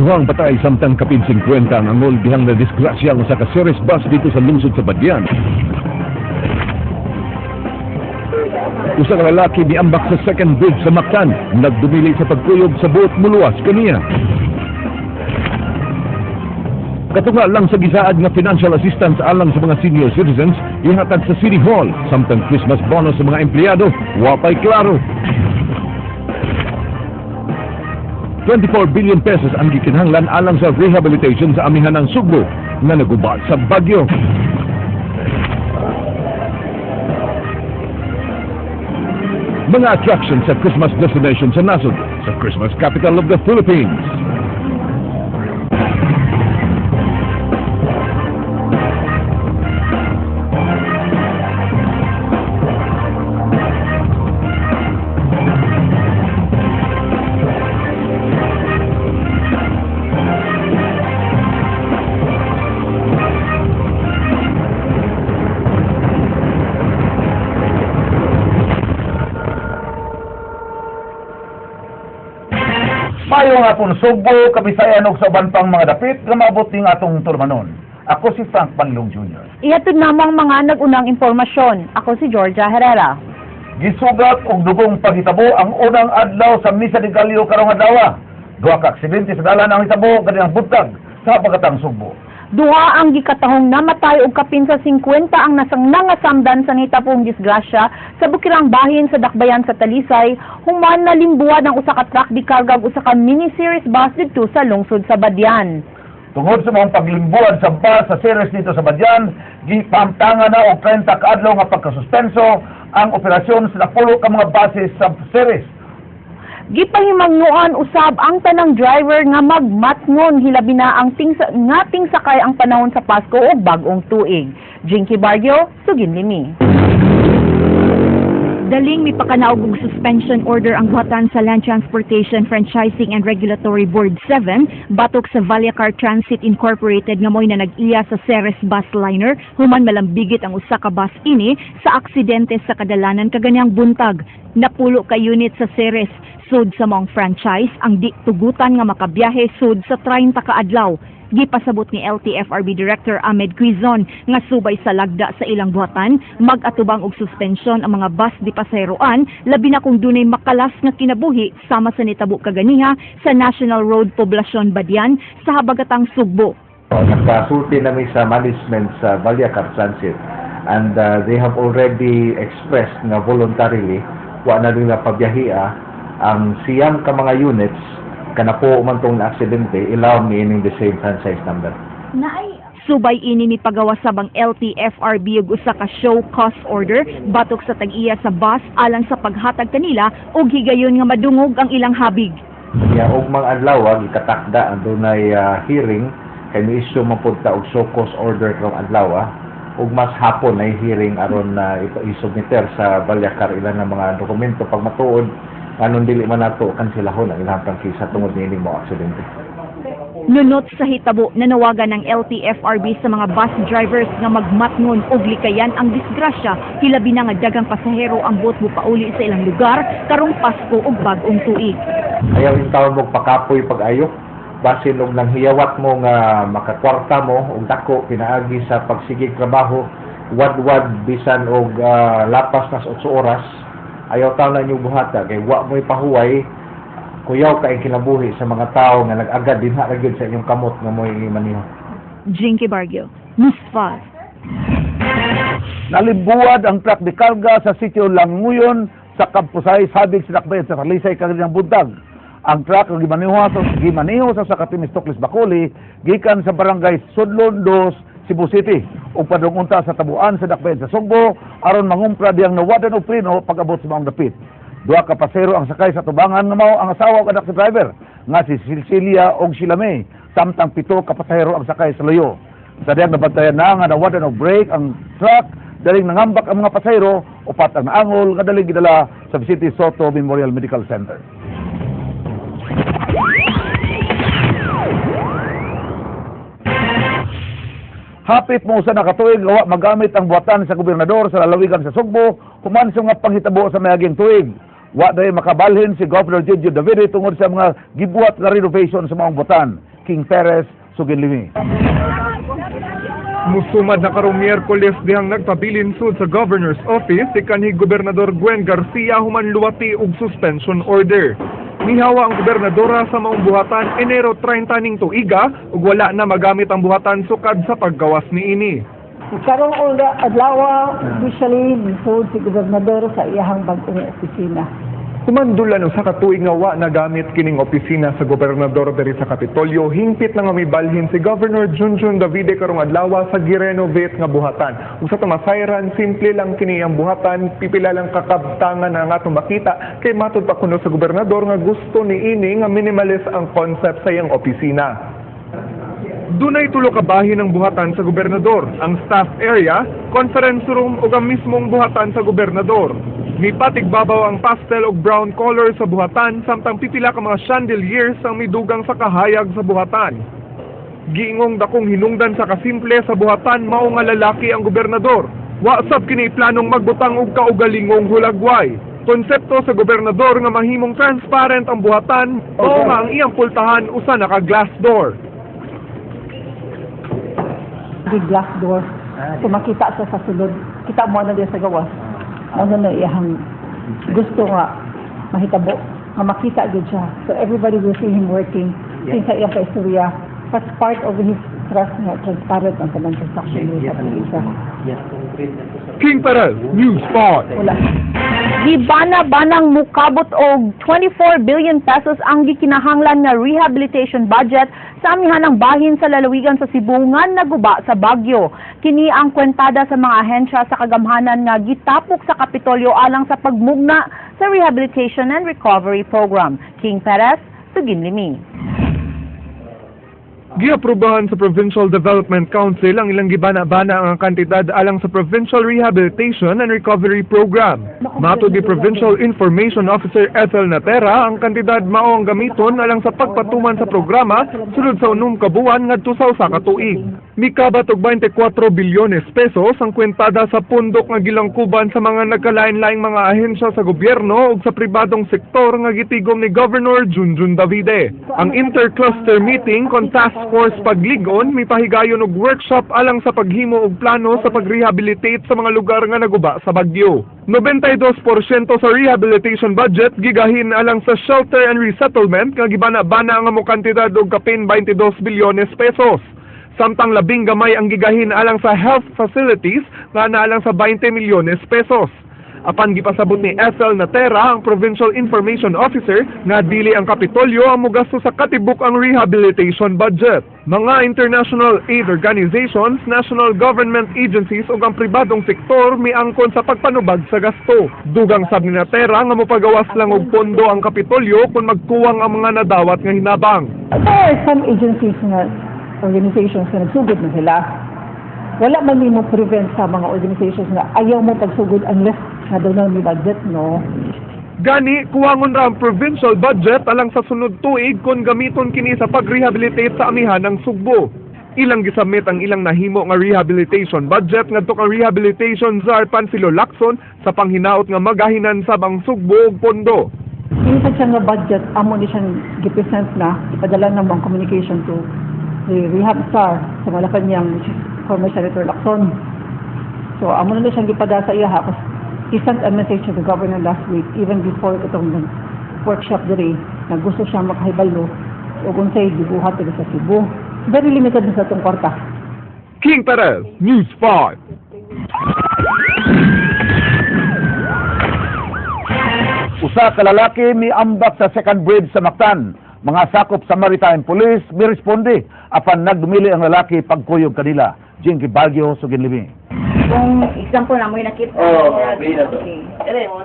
Duhang patay samtang kapin 50 ang angol dihang na disgrasya sa ka-series bus dito sa lungsod sa Badian. Usa ka lalaki niambak sa second bridge sa Mactan, nagdumili sa pagkuyog sa buot muluwas kaniya. Katunga lang sa gisaad nga financial assistance alang sa mga senior citizens ihatag sa City Hall samtang Christmas bonus sa mga empleyado wapay klaro. 24 billion pesos ang gikinahanglan alang sa rehabilitation sa amihan ng Sugbo na nagubat sa bagyo. Mga attractions sa Christmas destination sa nasod sa Christmas capital of the Philippines. Mayo nga pong Sugbo, Kabisayan ug sa uban pang mga dapit nga maabot ning atong turmanon. Ako si Frank Panglong Jr. Ihatod namang mga nagunang impormasyon. Ako si Georgia Herrera. Gisugat og dugong paghitabo ang unang adlaw sa Misa de Gallo karong adlaw. Duha ka aksidente sa dalan ang hitabo kanilang buntag sa Pagatang Sugbo. Duha ang gikatahong namatay og kapin sa 50 ang nasang nangasamdan sa nitapong disgrasya sa bukirang bahin sa Dakbayan sa Talisay, human na limbuan ang usa ka truck di karga usa ka mini series bus didto sa lungsod sa Badian. Tungod sa mga paglimbuan sa bus sa series dito sa Badian, gipamtangan na og 30 ka adlaw nga pagkasuspenso ang operasyon sa napulo ka mga buses sa series. Gipahimangnuan usab ang tanang driver nga magmatngon hilabi na ang tingsa sakay ang panahon sa Pasko ug bag-ong tuig. Jinky Barrio, Sugin Limi. Daling mipakanaog og suspension order ang buhatan sa Land Transportation Franchising and Regulatory Board 7 batok sa Vallecar Transit Incorporated nga moy na nag-iya sa Ceres bus liner human malambigit ang usa ka bus ini sa aksidente sa kadalanan kaganiyang buntag. Napulo ka unit sa Ceres sud sa mong franchise ang di tugutan nga makabiyahe sud sa 30 ka adlaw. Gipasabot ni LTFRB Director Ahmed Quizon nga subay sa lagda sa ilang buhatan mag-atubang og suspensyon ang mga bus di pasayeroan labi na kung dunay makalas nga kinabuhi sama sa nitabo kaganiha sa National Road Poblacion Badian sa Habagatang Sugbo. Nagkasulti namin sa management sa Vallecar Transit and they have already expressed nga voluntarily wa na rin na pabiyahia ang siyang ka mga units kana po umantong na aksidente ilaw meaning the same franchise number. Subay ini ni pagawa sa bang LTFRB ug usa ka show cause order batok sa tag-iya sa bus alang sa paghatag kanila ug higayon nga madungog ang ilang habig. Og mga adlaw gikatakda ang dunay hearing kay mi-issue man pud ta og show cause order karong adlaw ug mas hapon ay hearing aron isubmiter sa Vallecar ilang mga dokumento pag matuod anon dili man nato kansilahon ang ilang prangkisa tungod niining mo aksidente. Nunot sa hitabo nanawagan ng LTFRB sa mga bus drivers nga magmatngon og likayan ang disgrasya hilabi na nga daghang pasahero ang bot pauli sa ilang lugar karong Pasko ug bag-ong tuig. Ayaw yung taon mo pakapoy pag-ayo basin og nang hiyawat mo nga makakwarta mo og dako pinaagi sa pagsigig trabaho wad-wad bisan og lapas nas 8 oras. Ayaw taon na inyong buhata kay wa mo'y pahuway kuyaw ka kinabuhi sa mga tao nga nag-agad din haragid sa inyong kamot nga mo'y maniho. Jinky Barrio, News 5. Nalibuad ang truck de karga sa sitio Languyon sa Kampusay sabig sa Dakbayan sa Talisay kaganilang buntag. Ang truck ang gimaniho sa Sakatimis Toklis Bacoli gikan sa barangay Sudlon 2 Cebu City ug padung-unta sa tabuan sa Dakbayan sa Sugbo aron mangumpra diyang nawadan og preno pag-abot sa mga dapit. Duha ka pasero ang sakay sa tubangan nga mao ang asawa ug anak sa driver nga si Cecilia ug Silame samtang 7 ka pasahero ang sakay sa loyo. Sa diyang nabantayan na nga nawadan og brake ang truck daling nangambak ang mga pasahero upat ang naangol nga daling gidala sa Vicente Soto Memorial Medical Center. Hapit mo sa nakatuig gawa magamit ang buhatan sa gobernador sa lalawigan sa Sugbo human sa mga panghitabo sa mayaging tuig. Wa dayon makabalhin si Governor Gigi Davide tungod sa mga gibuhat nga renovation sa mga buhatan. King Perez, Suginlimi. Musumad na karong Miyerkules dihang nagpabilin sud sa Governor's Office si kanhi Gobernador Gwen Garcia human luwati og suspension order. Mihawa ang gobernadora sa maong buhatan Enero 30 ning tuiga ug wala na magamit ang buhatan sukad sa paggawas niini. Karong adlaw officially misud si gobernador sa iyahang bag-ong opisina. Kumandulan sa katuig nga wa nagamit kining opisina sa gobernador diri sa Kapitolyo, hingpit na nga mibalhin si Governor Junjun Davide karong adlaw sa girenovate nga buhatan. Ug sa tumasayran, simple lang kini ang buhatan, pipila lang kakabtangan na nga makita kay matud pa kuno sa gobernador nga gusto niini nga minimalist ang concept sa iyang opisina. Dunay tulo ka bahin ang buhatan sa gobernador, ang staff area, conference room ug ang mismong buhatan sa gobernador. Mipatigbabaw ang pastel ug brown color sa buhatan samtang pipila ka mga chandeliers ang midugang sa kahayag sa buhatan. Giingong dakong hinungdan sa kasimple sa buhatan mao nga lalaki ang gobernador. Wa sab kini planong magbutang og kaugalingong hulagway. Konsepto sa gobernador nga mahimong transparent ang buhatan mao nga ang iyang pultahan usa naka glass door. Big glass door. So makita sa sulod. Kita mo na diya sa gawas. Ano na iyang gusto nga mahitabo, nga makita gud siya. So everybody will see him working. Since sa iyang kaistorya, that's part of his trust nga transparent ang tanang transaction sa isa. King Perez, News 5. Wala. Gibana-banang mukabot og 24 billion pesos ang gikinahanglan nga rehabilitation budget sa amihanang bahin sa lalawigan sa Cebu nga naguba sa Baguio. Kini ang kwentada sa mga ahensya sa kagamhanan nga gitapok sa Kapitolyo alang sa pagmugna sa Rehabilitation and Recovery Program. King Perez, Suginlimi. Giaprubahan sa Provincial Development Council ang ilang gibana-bana ang kantidad alang sa Provincial Rehabilitation and Recovery Program. Matod ni Provincial Information Officer Ethel Natera, ang kantidad mao ang gamiton alang sa pagpatuman sa programa sulod sa unong kabuan ngadto sa usa ka tuig. Mikabat og 24 bilyones pesos ang kwentada sa pundok nga gilangkuban sa mga nagkalain-laing mga ahensya sa gobyerno ug sa pribadong sektor nga gitigom ni Governor Junjun Davide. Ang intercluster meeting kon Task Force Pagligon mipahigayon og workshop alang sa paghimo og plano sa pagrehabilitate sa mga lugar nga naguba sa bagyo. 92% sa rehabilitation budget gigahin alang sa shelter and resettlement nga gibana-bana nga mo kantidad og kapin 22 bilyones pesos. Samtang labing gamay ang gigahin alang sa health facilities nga naalang sa 20 milyones pesos. Apan gipasabot ni Ethel Natera, ang Provincial Information Officer, nga dili ang Kapitolyo ang mugasto sa katibuk ang rehabilitation budget. Mga international aid organizations, national government agencies ug ang pribadong sektor miangkon sa pagpanubag sa gasto. Dugang sab ni Natera nga mopagawas lang og pondo ang Kapitolyo kung magkuwang ang mga nadawat nga hinabang. There are some agencies na organizations na nagsugod na sila. Wala man mo prevent sa mga organizations na ayaw mo pagsugod unless na doon na may budget, no? Gani, kuwangon ra ang provincial budget alang sa sunod tuig kung gamiton kini sa pag-rehabilitate sa amihan ng Sugbo. Ilang gisabmit ang ilang nahimo nga rehabilitation budget ngadto kang rehabilitation sa Pansilo Lacson sa panghinaot nga magahinan sa bang Sugbo ug pondo. Ini sa siyang budget, amo ni siyang gipresent na, ipadala ng mga communication to the Rehab Star sa Malacanang, which is former Senator Lacson. So, amo na siyang gipadala sa iya ha, he sent a message to the governor last week, even before itong workshop diri, na gusto siya makahibalo o kung sa'y dibuhat diri sa Cebu. Very limited na sa itong kwarta. King Perez, News 5. Usa ka lalaki miambak sa second bridge sa Mactan. Mga sakop sa Maritime Police miresponde apan nagdumili ang lalaki pagkuyog kanila. Jinky Baguio, Suginlimi. Kung example na mo yung nakita.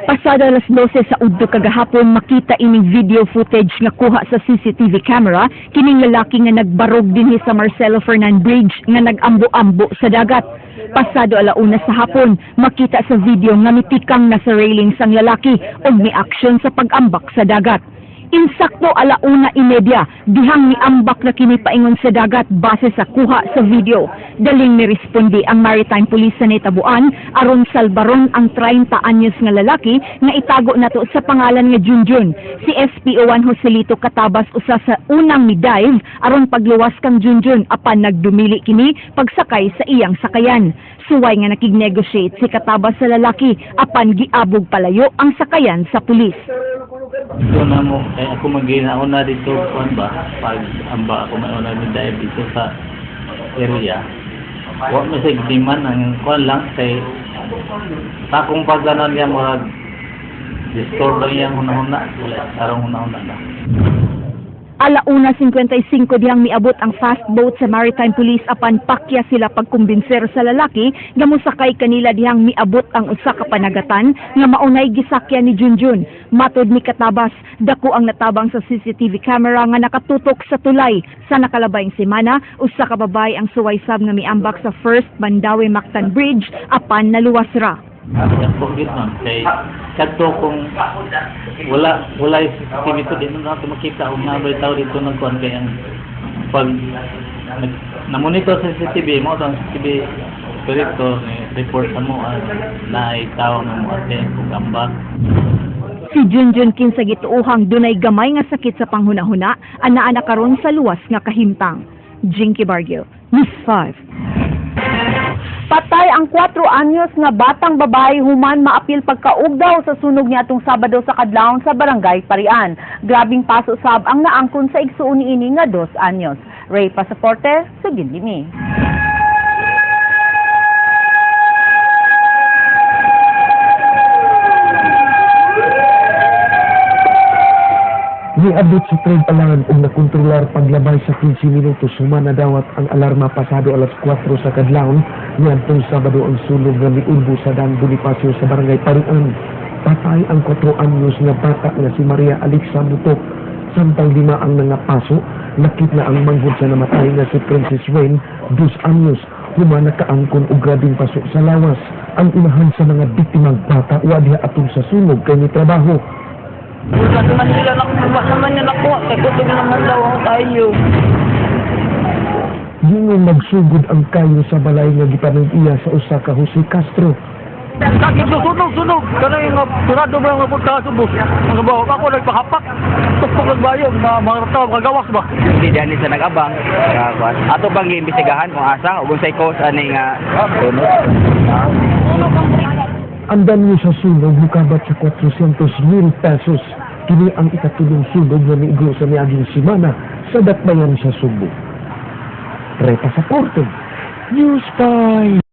Pasado alas 12 sa udto kagahapon makita ining video footage nga kuha sa CCTV camera kining lalaki nga nagbarog dinhi sa Marcelo Fernan Bridge nga nagambo-ambo sa dagat. Pasado alauna sa hapon makita sa video nga mitikang na sa railings ang lalaki ug may aksyon sa pag-ambak sa dagat. Insakto 1:30, dihang niambak na kini paingon sa dagat base sa kuha sa video. Daling nirespondi ang Maritime Police sa Netabuan aron salbaron ang 30 anyos nga lalaki nga itago nato sa pangalan nga Junjun. Si SPO1 Joselito Katabas usa sa unang midive aron pagluwas kang Junjun apan nagdumili kini pagsakay sa iyang sakayan. Suway nga nakig-negotiate si Katabas sa lalaki apan giabog palayo ang sakayan sa pulis. Ito na mo, kaya ako mag-inauna dito, kuan ba, pag amba ako mauna dive dito sa area. Huwag mo sa igdiman, ang kuan lang, kay takong pagganon niya mga disturb lang yung hunahuna, wala, sarang hunahuna na. 1:55 dihang miabot ang fast boat sa Maritime Police apan pakya sila pagkumbinser sa lalaki nga mosakay kanila dihang miabot ang usa ka panagatan nga maunay gisakyan ni Junjun. Matod ni Katabas, dako ang natabang sa CCTV camera nga nakatutok sa tulay. Sa nakalabayng semana, usa ka babay ang suway sab nga miambak sa First Mandawi-Mactan Bridge apan naluwas ra. Yan po gitnon, kay kadto kung wala yung CCTV ito, di na natin makita kung nabay tao dito ng kuan kay ang pag na-monitor sa CCTV mo, ang CCTV operator ni report sa mo na itaw ng mo atin kung ambak. Si Junjun kinsa gituuhang dunay gamay nga sakit sa panghunahuna, anaa na karon sa luwas nga kahimtang. Jinky Bargio, News 5. Patay ang 4 anyos nga batang babae human maapil pagkaugdaw sa sunog niya atong Sabado sa kadlawon sa Barangay Parian. Grabing paso sab ang naangkon sa igsuon niini nga 2 anyos. Ray Pasaporte, sugid dinhi. Niabot sa tren palangan ug nakontrolar paglabay sa 15 minutos human na dawat ang alarma pasado alas 4 sa kadlawon niadtong Sabado ang sunog nga miulbo sa Dang Bonifacio sa Barangay Parian. Patay ang 4 anyos nga bata nga si Maria Alexa Mutok. Samtang 5 ang nangapaso, nakit na ang manghod sa namatay nga si Princess Wayne, 2 anyos, human nakaangkon og grabing paso sa lawas. Ang inahan sa mga biktimang bata wa diha atol sa sunog kay ni trabaho. Wala naman sila naman niya nakuha. Kagutog naman daw ang tayo. Gingon magsugod ang kayo sa balay nga gitanong iya sa usa ka Jose Castro. Sakit sunog. Kana yung turado mo yung punta sa bus. Ang bawa ako nagpakapak. Tukpok nagbayong, mga tao, mga gawas ba? Hindi dyan sa nag-abang. Ato bang iimbestigahan kung asa o kung say cause ani nga tunod? Andan niyo sa sunog mukabat sa 400,000 pesos. Kini ang ikatulong sunog na miigro sa miaging simana sa Dakbayan sa Subo. Ray Pasaporte, News 5.